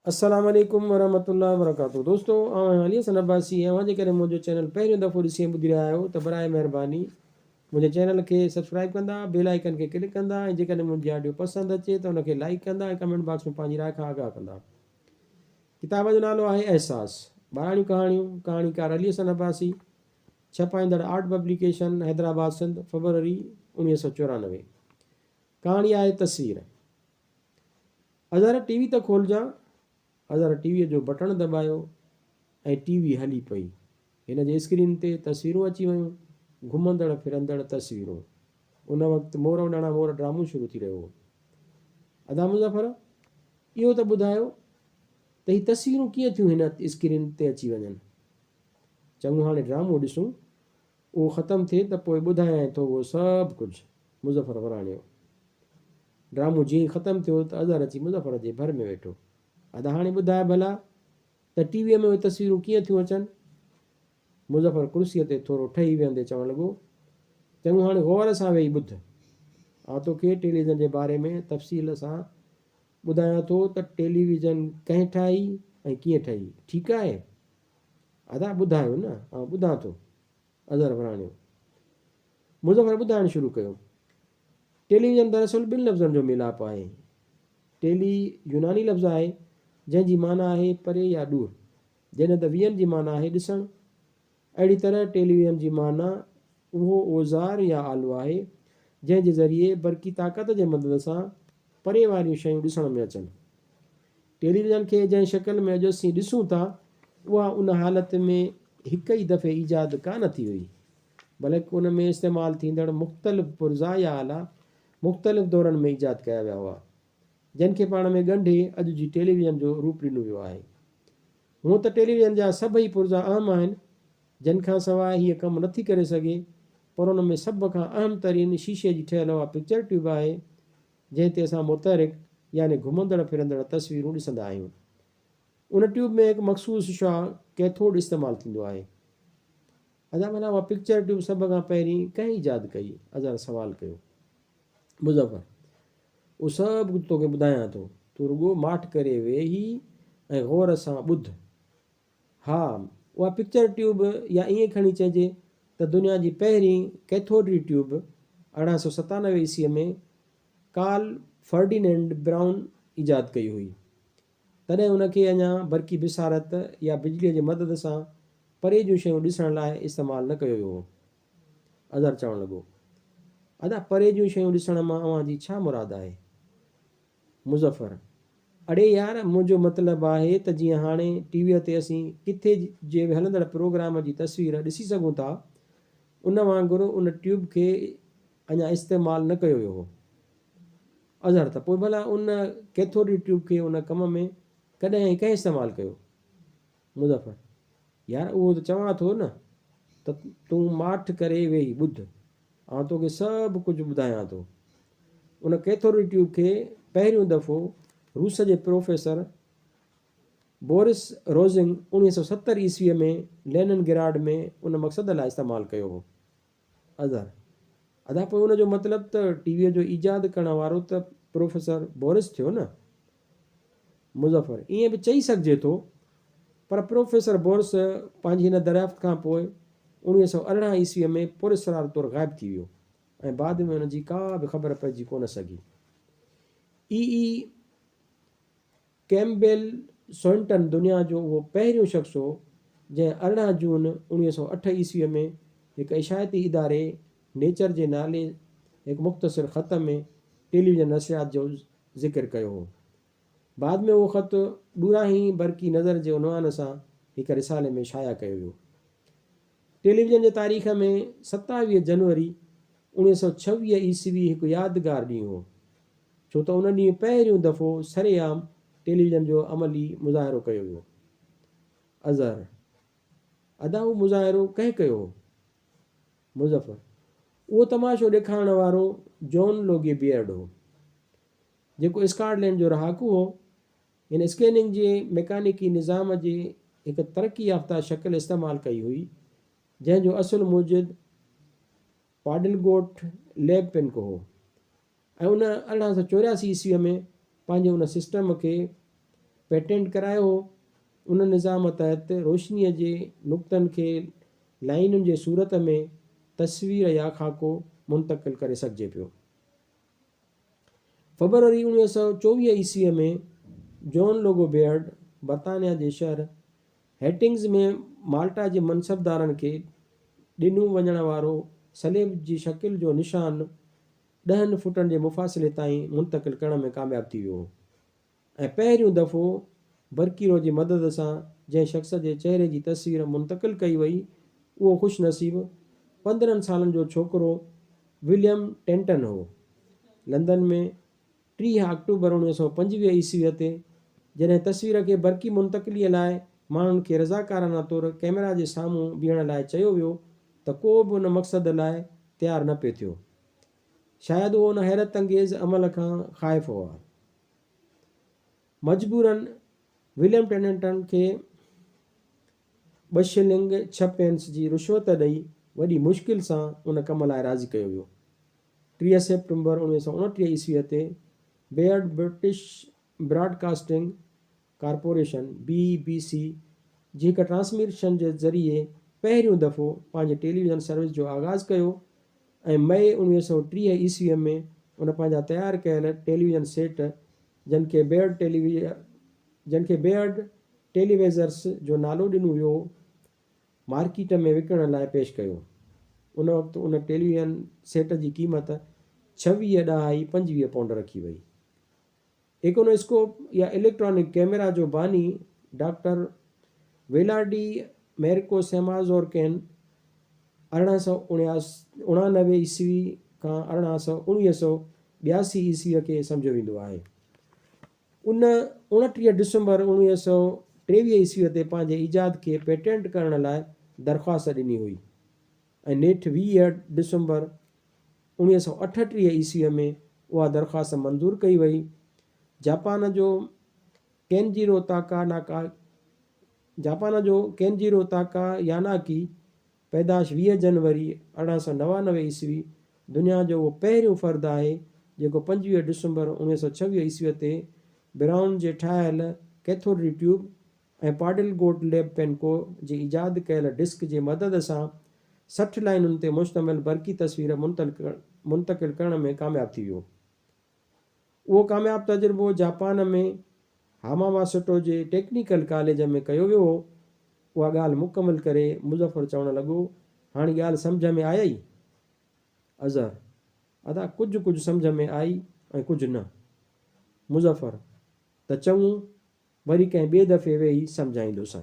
अस्सलाम वालेकुम वरहमतुल्लाहि वबरकातुहू। दोस्तों अली हसन अब्बासी ऐं जे करे मुंहिंजो चैनल पहिरियों दफ़ो ॾिसी ॿुधी रहिया आहियो त बराए महिरबानी मुंहिंजे चैनल खे सब्सक्राइब कंदा, बेल आइकन खे क्लिक कंदा ऐं जेकॾहिं मुंहिंजी ऑडियो पसंदि अचे त उनखे लाइक कंदा ऐं कमेंट बॉक्स में पंहिंजी राय खां आगाह कंदा। किताब जो नालो आहे एहसास, ॿारहं कहाणियूं, कहाणीकार अली हसन अब्बासी, छपाईंदड़ आर्ट पब्लिकेशन, हैदराबाद सिंध, फरवरी 1994। कहाणी आहे तस्वीर। अज़हर टीवी त खोलिजां। अज़हर टीवीअ जो बटण दॿायो ऐं टीवी हली पई। हिन जे स्क्रीन ते तस्वीरूं अची वयूं, घुमंदड़ फिरंदड़ तस्वीरूं। उन वक़्तु मोर उॾाणा मोर ड्रामो शुरू थी रहियो हो। अदा मुज़फ़र, इहो त ॿुधायो त हीअ तस्वीरूं कीअं थियूं हिन स्क्रीन ते अची वञनि। चङो, हाणे ड्रामो ॾिसूं, उहो ख़तमु थिए त पोइ ॿुधायां थो उहो सभु कुझु। मुज़फ़र वराणियो। ड्रामो जीअं ख़तमु थियो त अज़हर अची मुज़फ़र जे भर में वेठो। अदा हाणे ॿुधाए भला त टीवीअ में उहे तस्वीरूं कीअं थियूं अचनि। मुज़फ़र कुर्सीअ ते थोरो ठही वेंदे चवणु लॻो, चङो हाणे गौर सां वेही ॿुध। आउं तोखे टेलीविज़न जे बारे में तफ़सील सां ॿुधायां थो त टेलीविज़न कंहिं ठाही ऐं कीअं ठही, ठीकु आहे। अदा ॿुधायो न, आउं ॿुधां थो, अज़हर वराणियो। मुज़फ़र ॿुधाइणु शुरू कयो। टेलीविज़न दरअसल ॿिनि लफ़्ज़नि जो मिलाप आहे। टेली यूनानी लफ़्ज़ आहे जंहिंजी माना आहे परे या दूर, जॾहिं त वीहनि जी माना आहे ॾिसणु। अहिड़ी तरह टेलीविज़न जी माना उहो औज़ार या आलो आहे जंहिंजे ज़रिए बरक़ी ताक़त जे मदद सां परे वारियूं शयूं ॾिसण में अचनि। टेलीविज़न खे जंहिं शकिल में अॼु असीं ॾिसूं था, उहा उन हालति में हिकु ई दफ़े ईजाद कान थी हुई, बल्कि उन में इस्तेमालु थींदड़ मुख़्तलिफ़ पुर्ज़ा या आला मुख़्तलिफ़ दौरनि में ईजाद कया विया हुआ, जंहिंखे पाण में ॻंढे अॼु जी टेलीविज़न जो रूप ॾिनो वियो आहे। हूअं त टेलीविज़न जा सभई पुर्ज़ा अहम आहिनि, जिन खां सवाइ हीअ कमु नथी करे सघे, पर उन में सभ खां अहम तरीन शीशे जी ठहियल उहा पिक्चर ट्यूब आहे जंहिं ते असां मुतहरिक यानी घुमंदड़ फिरंदड़ तस्वीरूं ॾिसंदा आहियूं। उन ट्यूब में हिकु मख़सूस शा कैथोड इस्तेमालु थींदो आहे। अदा भला उहा पिक्चर ट्यूब सभ खां पहिरीं कंहिं ईजाद कई? अज़हर सवाल कयो। मुज़फ़र, उहो सभु कुझु तोखे ॿुधायां थो, तूं रुॻो माठि करे वेही ऐं गौर सां ॿुध। हा, उहा पिक्चर ट्यूब, या ईअं खणी चइजे त दुनिया जी पहिरीं कैथोडरी ट्यूब 1897 ईस्वीअ में कार्ल फर्डिनेंड ब्राउन ईजाद कई हुई। तॾहिं उनखे अञा बरक़ी बिसारत या बिजलीअ जे मदद सां परे जूं शयूं ॾिसण लाइ इस्तेमालु न कयो वियो हो। अज़हर चवणु लॻो, अदा परे जूं शयूं ॾिसण मां अव्हांजी छा मुराद आहे? मुज़फ़र, अड़े यार, मुंहिंजो मतिलबु आहे त जीअं हाणे टीवीअ ते असीं किथे जे हलंदड़ प्रोग्राम जी तस्वीर ॾिसी सघूं था, उन वांगुरु उन ट्यूब खे अञा इस्तेमालु न कयो वियो हो। अज़हर, त पोइ भला उन कैथोडरी ट्यूब खे उन कम में कॾहिं ऐं कंहिं इस्तेमालु कयो? मुज़फ़र, यार उहो त चवां थो न त तूं माठि करे वेही ॿुध, आउं तोखे सभु कुझु ॿुधायां थो। उन कैथोडरी ट्यूब खे पहिरियों दफ़ो रूस जे प्रोफेसर बोरिस रोज़िंग 1970 ईस्वीअ में लेनिनग्राड में उन मक़सद लाइ इस्तेमालु कयो हो। अज़हर, अदा पोइ उनजो मतिलबु त टीवीअ जो ईजाद करण वारो त प्रोफेसर बोरिस थियो न? मुज़फ़र, ईअं बि चई सघिजे थो, पर प्रोफेसर बोरिस पंहिंजी हिन दरियाफ़्त खां पोइ 1918 ईस्वीअ में पुरस्रार तौरु ग़ाइबु थी वियो ऐं बाद में हुनजी का बि ख़बर पइजी कोन सघी। ई कैम्पबेल सोइंटन दुनिया जो उहो पहिरियों शख़्स हो जंहिं 18 जून 1908 ईस्वीअ में हिकु इशायती इदारे नेचर जे नाले हिकु मुख़्तसिर ख़त में टेलीविज़न नशियात जो ज़िक्र कयो हो। बाद में उहो ख़त ॾूराहीं बरक़ी नज़र जे उनवान सां हिकु रिसाले में शाया कयो वियो। टेलीविज़न जे तारीख़ में 27 जनवरी 1926 ईस्वी हिकु यादगार ॾींहुं हो, छो त उन ॾींहुं पहिरियों दफ़ो सरेआम टेलीविज़न जो अमली मुज़ाहिरो कयो वियो। अज़हर, अदा उहो मुज़ाहिरो कंहिं कयो हो? मुज़फ़र, उहो तमाशो ॾेखारण वारो जॉन लोगे बियर्ड हो, जेको स्कॉटलैंड जो रहाकू हो। हिन स्कैनिंग जे मैकेनिकी निज़ाम जे हिकु तरक़ी याफ़्ता शकिल इस्तेमालु कई हुई, जंहिंजो असुलु मूजिद पाडलगोट लैब पिनको हो, ऐं उन 1884 ईस्वीअ में पंहिंजे उन सिस्टम खे पेटेंट करायो हो। उन निज़ाम तहत रोशनीअ जे नुक़्तनि खे लाइनुनि जे सूरत में तस्वीर या ख़ाको मुंतक़िल करे सघिजे पियो। फ़रवरी 1924 ईस्वीअ में जॉन लोगो बेयर्ड बर्तानिया जे शहर हेटिंग्स में माल्टा जे मनसबदारनि खे ॾिनो वञण वारो सलेब जी शकिल जो निशान 10 फुटनि जे मुफ़ासिले ताईं मुंतक़िल करण में कामयाबु थी वियो ऐं पहिरियों दफ़ो बरकीरो जी मदद सां जंहिं शख़्स जे चहिरे जी तस्वीर मुंतक़िल कई वई उहो ख़ुशनसीब 15 सालनि जो छोकिरो विलियम टेंटन हो। लंदन में 30 अक्टूबर 1925 ईस्वीअ ते जॾहिं तस्वीर खे बरक़ी मुंतक़िलीअ लाइ माण्हुनि खे रज़ाकाराना तौरु कैमरा जे साम्हूं बीहण लाइ चयो वियो त को बि उन मक़सद लाइ तयारु न पियो थियो। शायदि उहो उन हैरत अंगेज़ अमल खां ख़ाइफ़ हुआ। मजबूरन विलियम टेंटन खे 2 शिलिंग 6 पेंस जी रिश्वत ॾेई वॾी मुश्किल सां उन कम लाइ राज़ी कयो वियो। 30 सेप्टेंबर 1929 ईस्वीअ ते Baird British broadcasting corporation BBC जी हिकु ट्रांसमिशन जे ज़रिए पहिरियों दफ़ो पंहिंजे टेलीविज़न सर्विस जो आगाज़ कयो ऐं मई 1930 ईस्वीअ में उन पंहिंजा तयारु कयल टेलीविज़न सेट जिनखे बेयर्ड टेलीविज़र्स जो नालो ॾिनो वियो मार्केट में विकिणण लाइ पेश कयो। उन वक़्तु उन टेलीविज़न सेट जी क़ीमत 26 ॾहाई 25 पाउंड रखी वई। इकोनोस्कोप या इलेक्ट्रॉनिक कैमरा जो बानी डॉक्टर वेलाडी मेरिको सेमाज़ोरकेन 1899 ईस्वी खां 1982 ईस्वीअ खे सम्झो वेंदो आहे। उन 29 डिसंबर 1923 ईस्वीअ ते पंहिंजे ईजाद खे पेटेंट करण लाइ दरख़्वास्त ॾिनी हुई ऐं नेठि 20 डिसंबर 1938 ईस्वीअ में उहा दरख़्वास्त मंज़ूर कई वई। जापान जो केनजीरो ताकायानाकी पैदाश 20 जनवरी 1899 ईस्वी दुनिया जो उहो पहिरियों फ़र्दु आहे जेको 25 डिसंबर 1926 ईस्वीअ ते ब्राउन जे ठाहियल कैथोड ट्यूब ऐं पाडिल गोट लैब पेनको जे ईजाद कयल डिस्क जे मदद सां 60 लाइनुनि ते मुश्तमिल बरक़ी तस्वीर मुंतक़िल करण में कामयाबु थी वियो। उहो कामयाबु तजुर्बो जापान में हामामासुटो जे टेक्निकल कॉलेज में कयो वियो। उहा ॻाल्हि मुकमल करे मुज़फ़र चवणु लॻो, हाणे ॻाल्हि सम्झ में आई? अज़हर: अदा कुझु सम्झ में आई ऐं कुझु न। मुज़फ़र: त चङो, वरी कंहिं ॿिए दफ़े वेही सम्झाईंदुसि।